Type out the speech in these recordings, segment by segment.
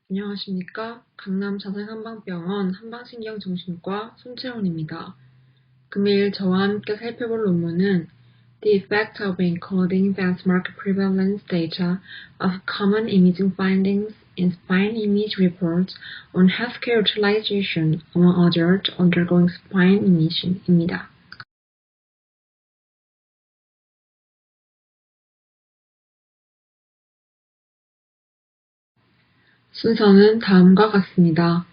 안녕하십니까? 강남 자생한방병원 한방신경정신과 손채원입니다. 금일 저와 함께 살펴볼 논문은 The Effect of Encoding Benchmark Prevalence Data of Common Imaging Findings in Spine Image Reports on Healthcare Utilization among Adults Undergoing Spine Imaging입니다. 순서는 다음과 같습니다.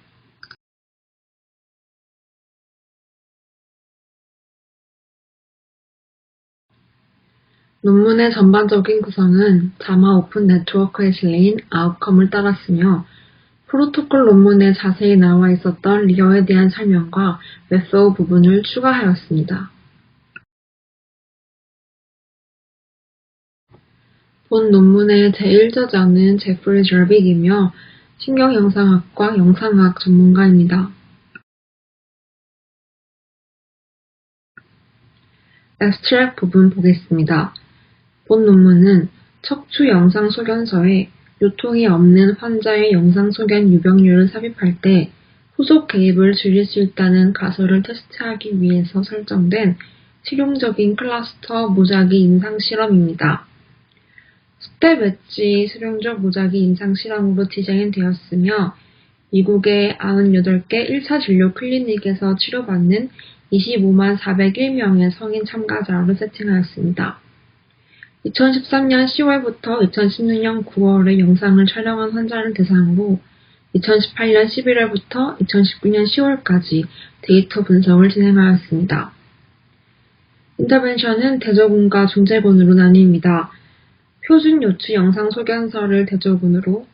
논문의 전반적인 구성은 자마 오픈 네트워크에 실린 아웃컴을 따랐으며 프로토콜 논문에 자세히 나와 있었던 리어에 대한 설명과 웹서브 부분을 추가하였습니다. 본 논문의 제1저자는 제프리 절빅이며 신경영상학과 영상학 전문가입니다. 앱스트랙 부분 보겠습니다. 본 논문은 척추 영상 소견서에 요통이 없는 환자의 영상 소견 유병률을 삽입할 때 후속 개입을 줄일 수 있다는 가설을 테스트하기 위해서 설정된 실용적인 클러스터 무작위 임상 실험입니다. 스텝 웨지 수용적 무작위 임상 실험으로 디자인되었으며 미국의 98개 1차 진료 클리닉에서 치료받는 25만 401명의 성인 참가자로 세팅하였습니다. 2013년 10월부터 2016년 9월에 영상을 촬영한 환자를 대상으로 2018년 11월부터 2019년 10월까지 데이터 분석을 진행하였습니다. 인터벤션은 대조군과 중재군으로 나뉩니다. 표준 요추 영상 소견서를 대조군으로,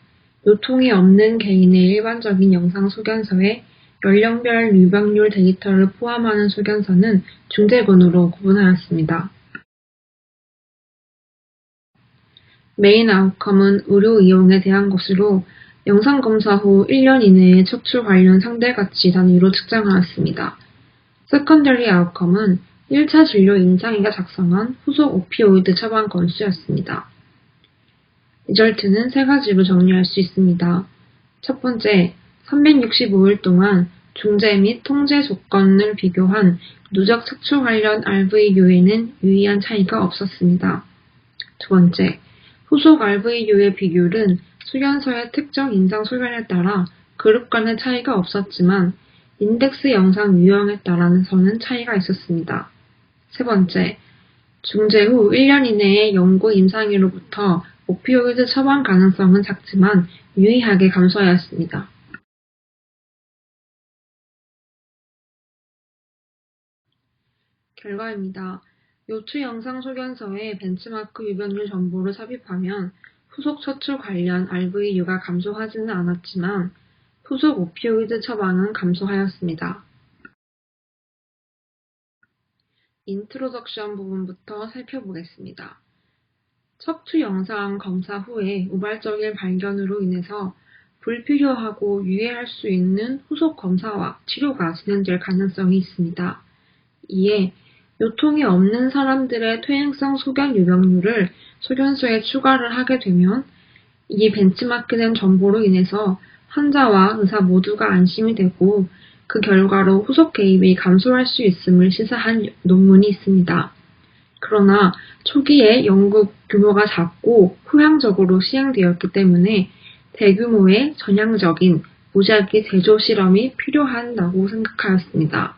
요통이 없는 개인의 일반적인 영상 소견서에 연령별 유병률 데이터를 포함하는 소견서는 중재군으로 구분하였습니다. 메인 아웃컴은 의료 이용에 대한 것으로 영상 검사 후 1년 이내에 척추 관련 상대가치 단위로 측정하였습니다. 세컨더리 아웃컴은 1차 진료 임상의가 작성한 후속 오피오이드 처방 건수였습니다. 리절트는 세 가지로 정리할 수 있습니다. 첫 번째, 365일 동안 중재 및 통제 조건을 비교한 누적 척추 관련 RVU에는 유의한 차이가 없었습니다. 두 번째, 후속 RVU의 비율은 소견서의 특정 임상 소견에 따라 그룹 간의 차이가 없었지만 인덱스 영상 유형에 따라서는 차이가 있었습니다. 세 번째, 중재 후 1년 이내의 연구 임상의로부터 오피오이드 처방 가능성은 작지만 유의하게 감소하였습니다. 결과입니다. 요추 영상 소견서에 벤치마크 유병률 정보를 삽입하면 후속 척추 관련 RVU가 감소하지는 않았지만 후속 오피오이드 처방은 감소하였습니다. 인트로덕션 부분부터 살펴보겠습니다. 척추 영상 검사 후에 우발적인 발견으로 인해서 불필요하고 유의할 수 있는 후속 검사와 치료가 진행될 가능성이 있습니다. 이에 요통이 없는 사람들의 퇴행성 소견 유병률을 소견서에 추가를 하게 되면 이 벤치마크된 정보로 인해서 환자와 의사 모두가 안심이 되고 그 결과로 후속 개입이 감소할 수 있음을 시사한 논문이 있습니다. 그러나 초기에 연구 규모가 작고 후향적으로 시행되었기 때문에 대규모의 전향적인 무작위 대조 실험이 필요한다고 생각하였습니다.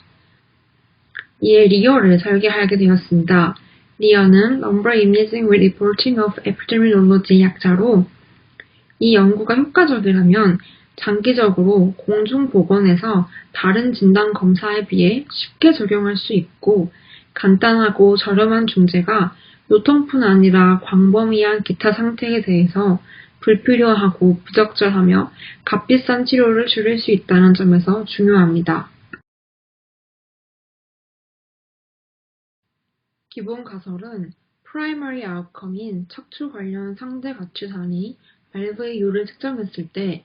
이에 리어를 설계하게 되었습니다. 리어는 Lumbar Imaging with Reporting of Epidemiology 약자로 이 연구가 효과적이라면 장기적으로 공중보건에서 다른 진단 검사에 비해 쉽게 적용할 수 있고 간단하고 저렴한 중재가 요통뿐 아니라 광범위한 기타 상태에 대해서 불필요하고 부적절하며 값비싼 치료를 줄일 수 있다는 점에서 중요합니다. 기본 가설은 프라이머리 아웃컴인 척추 관련 상대 가치 단위 RVU를 측정했을 때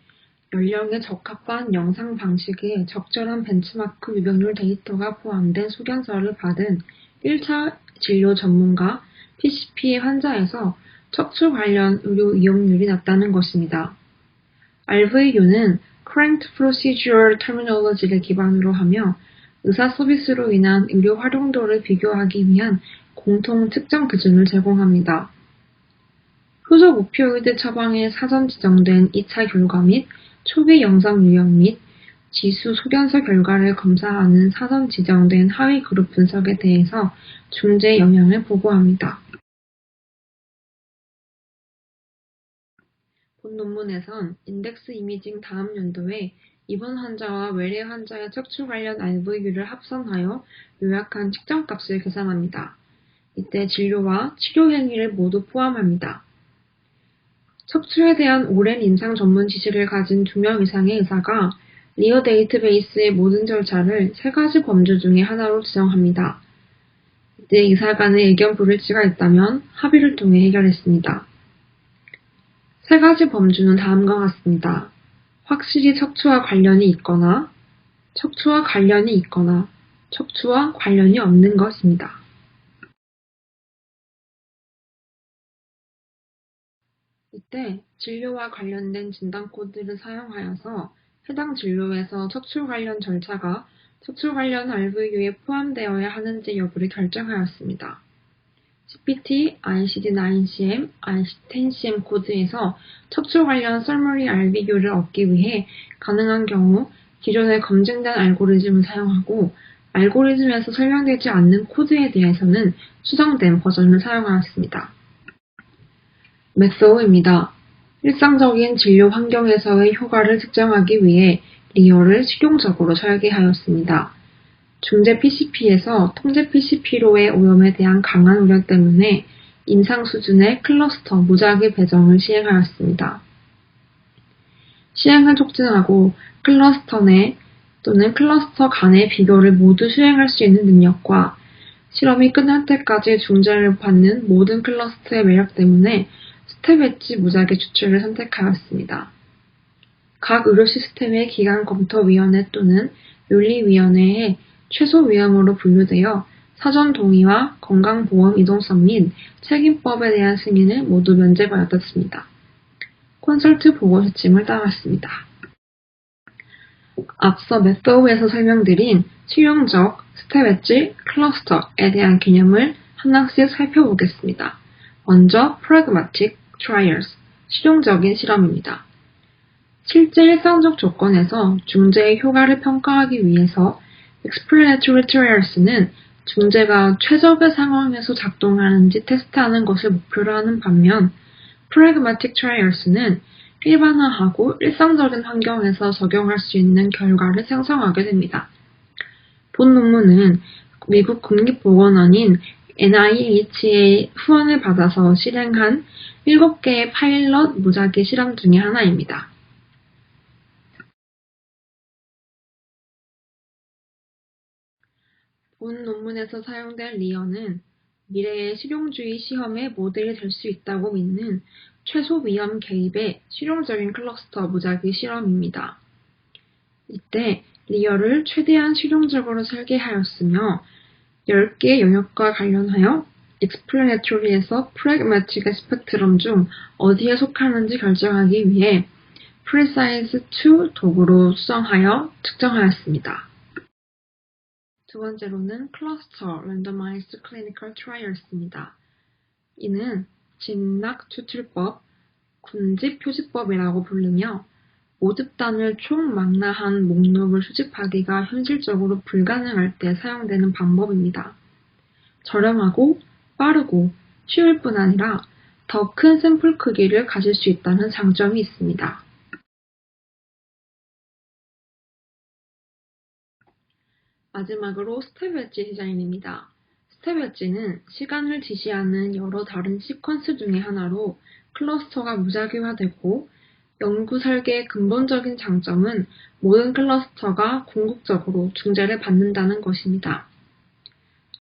연령에 적합한 영상 방식의 적절한 벤치마크 유병률 데이터가 포함된 소견서를 받은 1차 진료 전문가 PCP 환자에서 척추 관련 의료 이용률이 낮다는 것입니다. RVU는 Current Procedural Terminology를 기반으로 하며 의사 서비스로 인한 의료 활용도를 비교하기 위한 공통 측정 기준을 제공합니다. 후속 오피오이드 처방에 사전 지정된 2차 결과 및 초기 영상 유형 및 지수 소견서 결과를 검사하는 사전 지정된 하위 그룹 분석에 대해서 중재 영향을 보고합니다. 본 논문에선 인덱스 이미징 다음 연도에 입원 환자와 외래 환자의 척추 관련 RVU를 합산하여 요약한 측정값을 계산합니다. 이때 진료와 치료 행위를 모두 포함합니다. 척추에 대한 오랜 임상 전문 지식을 가진 2명 이상의 의사가 리어 데이터베이스의 모든 절차를 3가지 범주 중에 하나로 지정합니다. 이때 의사 간의 의견 불일치가 있다면 합의를 통해 해결했습니다. 3가지 범주는 다음과 같습니다. 확실히 척추와 관련이 있거나, 척추와 관련이 있거나, 척추와 관련이 없는 것입니다. 이때 진료와 관련된 진단 코드를 사용하여서 해당 진료에서 척추 관련 절차가 척추 관련 RVU에 포함되어야 하는지 여부를 결정하였습니다. CPT, ICD-9CM, ICD-10CM 코드에서 척추 관련 서머리 RVU를 얻기 위해 가능한 경우 기존에 검증된 알고리즘을 사용하고 알고리즘에서 설명되지 않는 코드에 대해서는 수정된 버전을 사용하였습니다. 메소우입니다. 일상적인 진료 환경에서의 효과를 측정하기 위해 리어를 실용적으로 설계하였습니다. 중재 PCP에서 통제 PCP로의 오염에 대한 강한 우려 때문에 임상 수준의 클러스터 무작위 배정을 시행하였습니다. 시행을 촉진하고 클러스터 내 또는 클러스터 간의 비교를 모두 수행할 수 있는 능력과 실험이 끝날 때까지 중재를 받는 모든 클러스터의 매력 때문에 스텝 엣지 무작위 추출을 선택하였습니다. 각 의료 시스템의 기관검토위원회 또는 윤리위원회에 최소 위험으로 분류되어 사전 동의와 건강보험 이동성 및 책임법에 대한 승인을 모두 면제받았습니다. 콘설트 보고 지침을 따랐습니다. 앞서 메소우에서 설명드린 실용적 스텝 엣지 클러스터에 대한 개념을 하나씩 살펴보겠습니다. 먼저 pragmatic trials, 실용적인 실험입니다. 실제 일상적 조건에서 중재의 효과를 평가하기 위해서 explanatory trials는 중재가 최적의 상황에서 작동하는지 테스트하는 것을 목표로 하는 반면 pragmatic trials는 일반화하고 일상적인 환경에서 적용할 수 있는 결과를 생성하게 됩니다. 본 논문은 미국 국립보건원인 NIH의 후원을 받아서 실행한 7개의 파일럿 무작위 실험 중의 하나입니다. 본 논문에서 사용된 리어는 미래의 실용주의 시험의 모델이 될 수 있다고 믿는 최소 위험 개입의 실용적인 클러스터 무작위 실험입니다. 이때 리어를 최대한 실용적으로 설계하였으며 10개의 영역과 관련하여 explanatory에서 pragmatic의 스펙트럼 중 어디에 속하는지 결정하기 위해 PRECISE2 도구로 수정하여 측정하였습니다. 두 번째로는 Cluster Randomized Clinical Trials입니다. 이는 진락 추출법, 군집 표시법이라고 부르며 모집단을 총망라한 목록을 수집하기가 현실적으로 불가능할 때 사용되는 방법입니다. 저렴하고 빠르고 쉬울 뿐 아니라 더 큰 샘플 크기를 가질 수 있다는 장점이 있습니다. 마지막으로 스텝 엣지 디자인입니다. 스텝 엣지는 시간을 지시하는 여러 다른 시퀀스 중의 하나로 클러스터가 무작위화되고 연구 설계의 근본적인 장점은 모든 클러스터가 궁극적으로 중재를 받는다는 것입니다.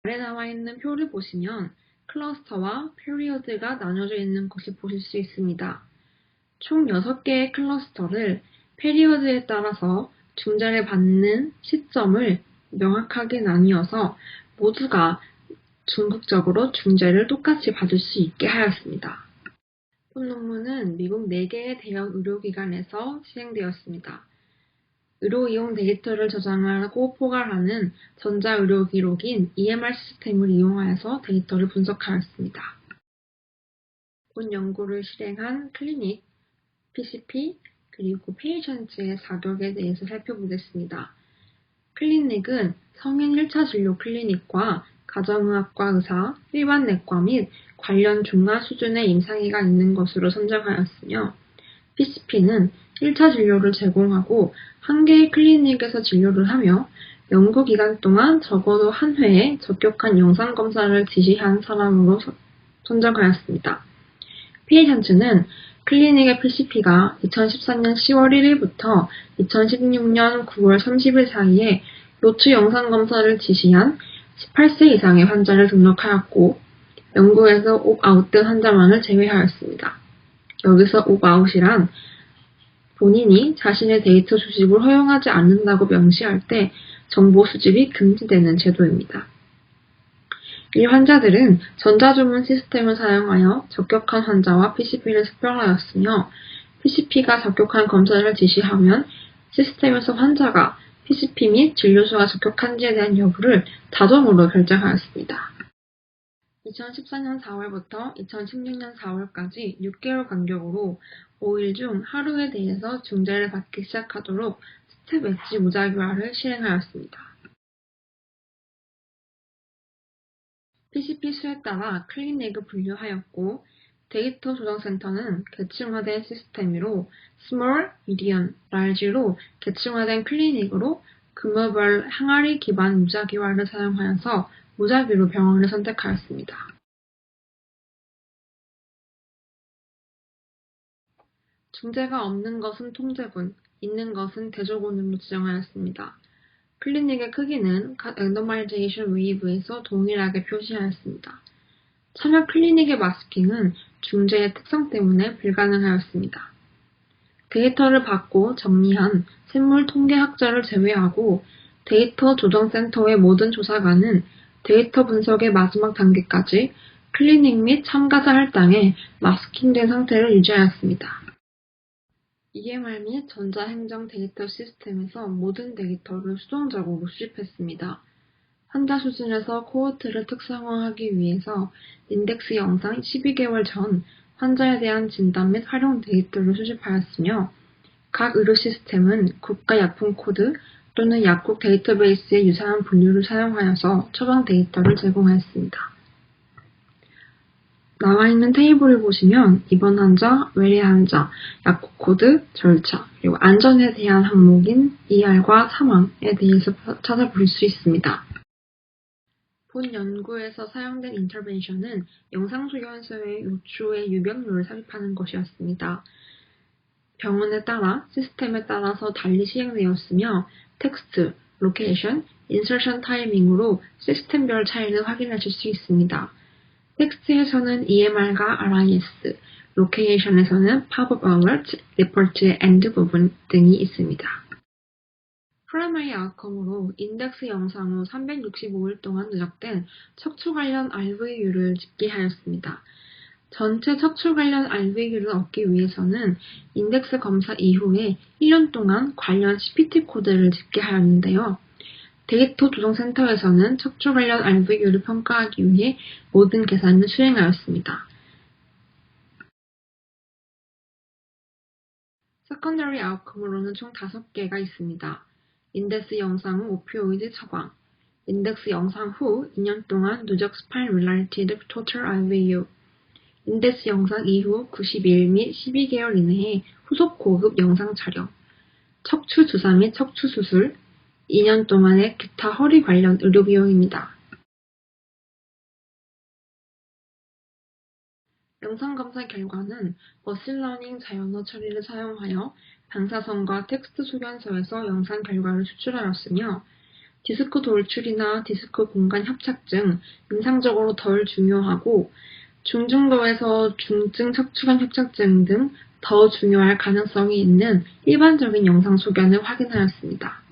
아래 나와 있는 표를 보시면 클러스터와 피리어드가 나눠져 있는 것을 보실 수 있습니다. 총 6개의 클러스터를 피리어드에 따라서 중재를 받는 시점을 명확하게 나뉘어서 모두가 궁극적으로 중재를 똑같이 받을 수 있게 하였습니다. 본 논문은 미국 4개의 대형 의료기관에서 시행되었습니다. 의료 이용 데이터를 저장하고 포괄하는 전자의료 기록인 EMR 시스템을 이용하여서 데이터를 분석하였습니다. 본 연구를 실행한 클리닉, PCP, 그리고 페이션트의 자격에 대해서 살펴보겠습니다. 클리닉은 성인 1차 진료 클리닉과 가정의학과 의사, 일반 내과 및 관련 중간 수준의 임상의가 있는 것으로 선정하였으며, PCP는 1차 진료를 제공하고 한 개의 클리닉에서 진료를 하며 연구 기간 동안 적어도 한 회의 적격한 영상 검사를 지시한 사람으로 선정하였습니다. 페이션트는 클리닉의 PCP가 2014년 10월 1일부터 2016년 9월 30일 사이에 노출 영상 검사를 지시한 18세 이상의 환자를 등록하였고, 연구에서 옵아웃된 환자만을 제외하였습니다. 여기서 옵아웃이란 본인이 자신의 데이터 수집을 허용하지 않는다고 명시할 때 정보 수집이 금지되는 제도입니다. 이 환자들은 전자주문 시스템을 사용하여 적격한 환자와 PCP를 습별하였으며, PCP가 적격한 검사를 지시하면 시스템에서 환자가 PCP 및 진료소가 적격한지에 대한 여부를 자동으로 결정하였습니다. 2014년 4월부터 2016년 4월까지 6개월 간격으로 5일 중 하루에 대해서 중재를 받기 시작하도록 스텝 엣지 무작위화를 실행하였습니다. PCP 수에 따라 클리닉을 분류하였고, 데이터 조정센터는 계층화된 시스템으로 Small, Medium, Large로 계층화된 클리닉으로 규모별 항아리 기반 무작위화를 사용하여서 무작위로 병원을 선택하였습니다. 중재가 없는 것은 통제군, 있는 것은 대조군으로 지정하였습니다. 클리닉의 크기는 각 랜더마이제이션 웨이브에서 동일하게 표시하였습니다. 참여 클리닉의 마스킹은 중재의 특성 때문에 불가능하였습니다. 데이터를 받고 정리한 샘물 통계학자를 제외하고 데이터 조정센터의 모든 조사관은 데이터 분석의 마지막 단계까지 클리닉 및 참가자 할당에 마스킹된 상태를 유지하였습니다. EMR 및 전자행정 데이터 시스템에서 모든 데이터를 수동적으로 수집했습니다. 환자 수준에서 코호트를 특성화하기 위해서 인덱스 영상 12개월 전 환자에 대한 진단 및 활용 데이터를 수집하였으며, 각 의료 시스템은 국가 약품 코드 또는 약국 데이터베이스의 유사한 분류를 사용하여서 처방 데이터를 제공하였습니다. 나와 있는 테이블을 보시면 입원 환자, 외래 환자, 약국 코드, 절차, 그리고 안전에 대한 항목인 ER과 사망에 대해서 찾아볼 수 있습니다. 본 연구에서 사용된 인터벤션은 영상소견서의 요초의 유병률을 삽입하는 것이었습니다. 병원에 따라 시스템에 따라서 달리 시행되었으며 텍스트, 로케이션, 인서션 타이밍으로 시스템별 차이를 확인하실 수 있습니다. 텍스트에서는 EMR과 RIS, 로케이션에서는 Pop-up Alert, 리포트의 END 부분 등이 있습니다. 프라이머리 아웃컴으로 인덱스 영상 후 365일 동안 누적된 척추 관련 RVU를 집계하였습니다. 전체 척추 관련 RVU를 얻기 위해서는 인덱스 검사 이후에 1년 동안 관련 CPT 코드를 집계하였는데요. 데이터 조정센터에서는 척추 관련 RVU를 평가하기 위해 모든 계산을 수행하였습니다. 세컨더리 아웃컴으로는 총 5개가 있습니다. 인덱스 영상 후 오피오이드 처방, 인덱스 영상 후 2년 동안 누적 스파인 릴레이티드 토탈 RVU, 인덱스 영상 이후 90일 및 12개월 이내에 후속 고급 영상 촬영, 척추 주사 및 척추 수술, 2년 동안의 기타 허리 관련 의료 비용입니다. 영상검사 결과는 머신러닝 자연어 처리를 사용하여 방사선과 텍스트 소견서에서 영상 결과를 추출하였으며, 디스크 돌출이나 디스크 공간 협착증, 임상적으로 덜 중요하고 중증도에서 중증 척추관 협착증 등 더 중요할 가능성이 있는 일반적인 영상 소견을 확인하였습니다.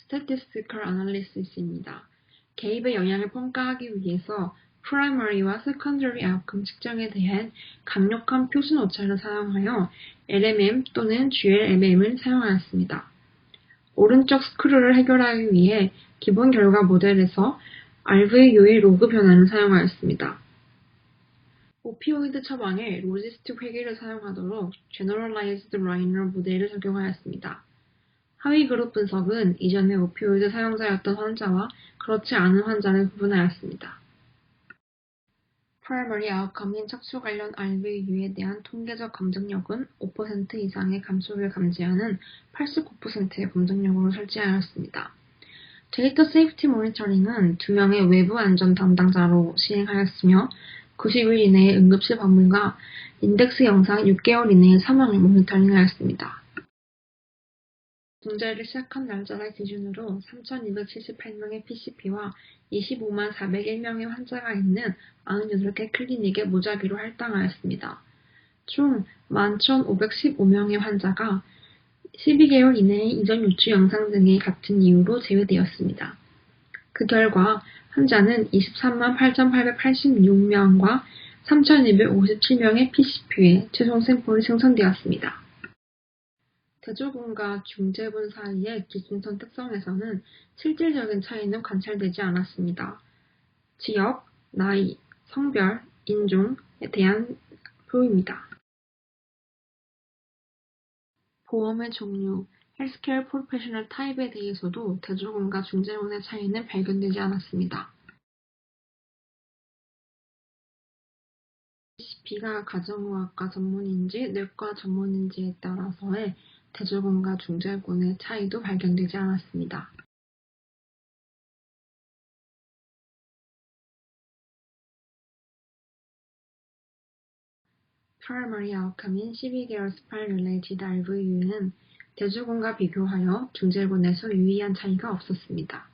Statistical Analysis입니다. 개입의 영향을 평가하기 위해서 프라이머리와 세컨더리 아웃컴 측정에 대한 강력한 표준 오차를 사용하여 LMM 또는 GLMM을 사용하였습니다. 오른쪽 스크류를 해결하기 위해 기본 결과 모델에서 RVU의 로그 변화를 사용하였습니다. 오피오이드 처방에 로지스틱 회계를 사용하도록 Generalized Linear 모델을 적용하였습니다. 하위 그룹 분석은 이전에 오피오이드 사용자였던 환자와 그렇지 않은 환자를 구분하였습니다. Primary Outcome인 척추 관련 RVU에 대한 통계적 검증력은 5% 이상의 감소를 감지하는 89%의 검증력으로 설치하였습니다. 데이터 세이프티 모니터링은 2명의 외부 안전 담당자로 시행하였으며 90일 이내에 응급실 방문과 인덱스 영상 6개월 이내의 사망을 모니터링하였습니다. 중재를 시작한 날짜를 기준으로 3,278명의 PCP와 25만 401명의 환자가 있는 98개 클리닉에 무작위로 할당하였습니다. 총 11,515명의 환자가 12개월 이내에 이전 요추 영상 등의 같은 이유로 제외되었습니다. 그 결과 환자는 23만 8,886명과 3,257명의 PCP에 최종 샘플이 생성되었습니다. 대조군과 중재군 사이의 기준선 특성에서는 실질적인 차이는 관찰되지 않았습니다. 지역, 나이, 성별, 인종에 대한 표입니다. 보험의 종류, 헬스케어 프로페셔널 타입에 대해서도 대조군과 중재군의 차이는 발견되지 않았습니다. PCP가 가정의학과 전문인지 내과 전문인지에 따라서의 대조군과 중재군의 차이도 발견되지 않았습니다. Primary Outcome인 12개월 스파인 Related RVU는 대조군과 비교하여 중재군에서 유의한 차이가 없었습니다.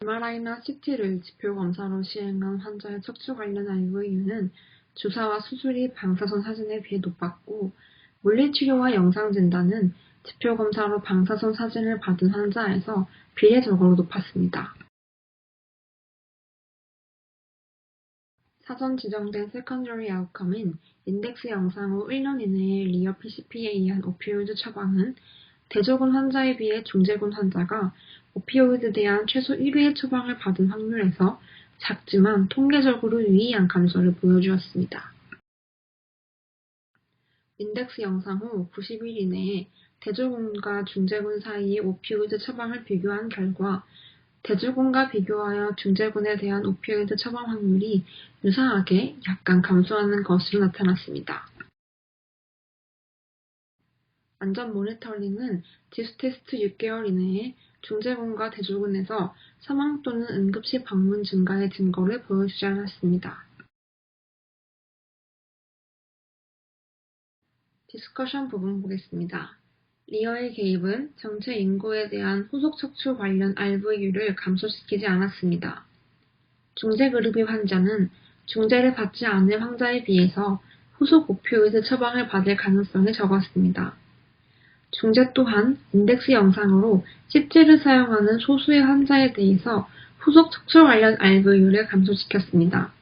MRI나 CT를 지표 검사로 시행한 환자의 척추 관련 RVU는 주사와 수술이 방사선 사진에 비해 높았고 물리치료와 영상진단은 지표 검사로 방사선 사진을 받은 환자에서 비례적으로 높았습니다. 사전 지정된 세컨더리 아웃컴인 인덱스 영상 후 1년 이내의 리어 PCP에 의한 오피오이드 처방은 대조군 환자에 비해 중재군 환자가 오피오이드에 대한 최소 1회의 처방을 받은 확률에서 작지만 통계적으로 유의한 감소를 보여주었습니다. 인덱스 영상 후 90일 이내에 대조군과 중재군 사이의 오피오이드 처방을 비교한 결과 대조군과 비교하여 중재군에 대한 오피오이드 처방 확률이 유사하게 약간 감소하는 것으로 나타났습니다. 안전 모니터링은 지수 테스트 6개월 이내에 중재군과 대조군에서 사망 또는 응급실 방문 증가의 증거를 보여주지 않았습니다. 디스커션 부분 보겠습니다. 리어의 개입은 전체 인구에 대한 후속 척추 관련 RVU를 감소시키지 않았습니다. 중재 그룹의 환자는 중재를 받지 않은 환자에 비해서 후속 오피오이드 처방을 받을 가능성이 적었습니다. 중재 또한 인덱스 영상으로 CT를 사용하는 소수의 환자에 대해서 후속 척추 관련 RVU를 감소시켰습니다.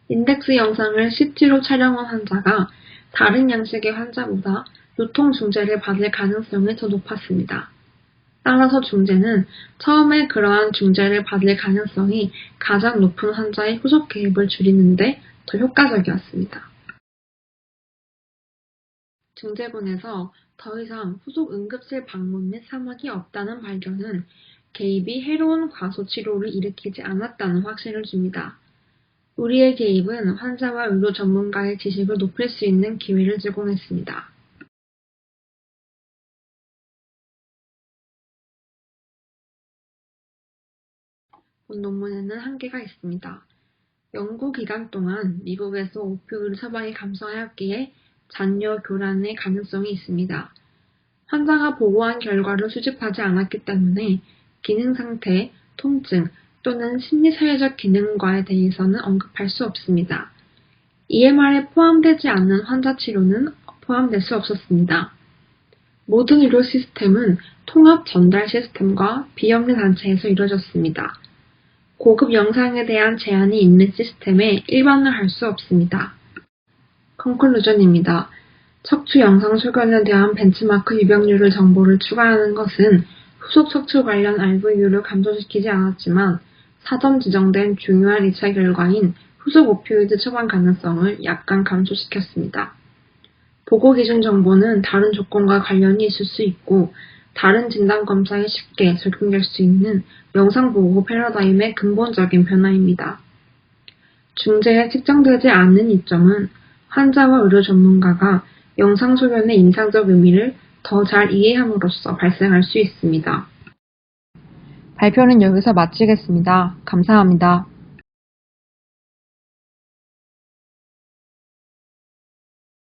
인덱스 영상을 CT로 촬영한 환자가 다른 양식의 환자보다 요통 중재를 받을 가능성이 더 높았습니다. 따라서 중재는 처음에 그러한 중재를 받을 가능성이 가장 높은 환자의 후속 개입을 줄이는 데 더 효과적이었습니다. 중재군에서 더 이상 후속 응급실 방문 및 사망이 없다는 발견은 개입이 해로운 과소 치료를 일으키지 않았다는 확신을 줍니다. 우리의 개입은 환자와 의료 전문가의 지식을 높일 수 있는 기회를 제공했습니다. 본 논문에는 한계가 있습니다. 연구 기간 동안 미국에서 오피오이드 처방이 감소하였기에 잔여 교란의 가능성이 있습니다. 환자가 보고한 결과를 수집하지 않았기 때문에 기능 상태, 통증 또는 심리사회적 기능과에 대해서는 언급할 수 없습니다. EMR에 포함되지 않는 환자 치료는 포함될 수 없었습니다. 모든 의료 시스템은 통합 전달 시스템과 비영리 단체에서 이루어졌습니다. 고급 영상에 대한 제한이 있는 시스템에 일반을 할 수 없습니다. 컨클루전입니다. 척추 영상 소견에 대한 벤치마크 유병률 정보를 추가하는 것은 후속 척추 관련 RVU를 감소시키지 않았지만 사전 지정된 중요한 2차 결과인 후속 오피오이드 처방 가능성을 약간 감소시켰습니다. 보고 기준 정보는 다른 조건과 관련이 있을 수 있고 다른 진단 검사에 쉽게 적용될 수 있는 영상보고 패러다임의 근본적인 변화입니다. 중재에 측정되지 않는 이점은 환자와 의료 전문가가 영상 소견의 임상적 의미를 더 잘 이해함으로써 발생할 수 있습니다. 발표는 여기서 마치겠습니다. 감사합니다.